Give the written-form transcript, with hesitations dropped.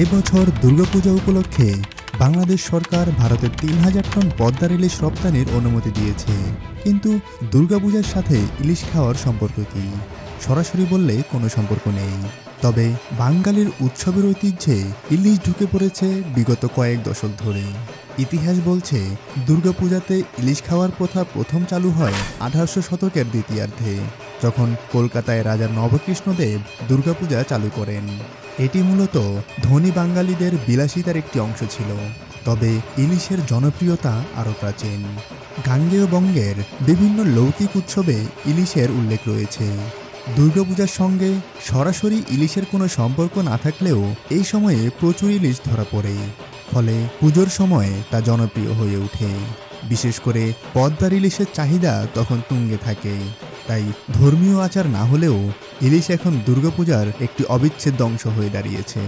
এবছর দুর্গাপূজা উপলক্ষে বাংলাদেশ সরকার ভারতের ৩,০০০ টন পদ্মার ইলিশ রপ্তানির অনুমতি দিয়েছে। কিন্তু দুর্গাপূজার সাথে ইলিশ খাওয়ার সম্পর্ক কি? সরাসরি বললে কোনো সম্পর্ক নেই। তবে বাঙালির উৎসবের ঐতিহ্যে ইলিশ ঢুকে পড়েছে বিগত কয়েক দশক ধরে। ইতিহাস বলছে দুর্গাপূজাতে ইলিশ খাওয়ার প্রথা প্রথম চালু হয় ১৮০০ শতকের দ্বিতীয়ার্ধে, যখন কলকাতায় রাজা নবকৃষ্ণদেব দুর্গাপূজা চালু করেন। এটি মূলত ধনী বাঙালিদের বিলাসিতার একটি অংশ ছিল। তবে ইলিশের জনপ্রিয়তা আরও প্রাচীন। গাঙ্গেয় বঙ্গের বিভিন্ন লৌকিক উৎসবে ইলিশের উল্লেখ রয়েছে। দুর্গাপূজার সঙ্গে সরাসরি ইলিশের কোনো সম্পর্ক না থাকলেও এই সময়ে প্রচুর ইলিশ ধরা পড়ে, ফলে পুজোর সময় তা জনপ্রিয় হয়ে ওঠে। বিশেষ করে পদ্মার ইলিশের চাহিদা তখন তুঙ্গে থাকে। তাই ধর্মীয় আচার না হলেও ইলিশ এখন দুর্গাপূজার একটি অবিচ্ছেদ্য অংশ হয়ে দাঁড়িয়েছে।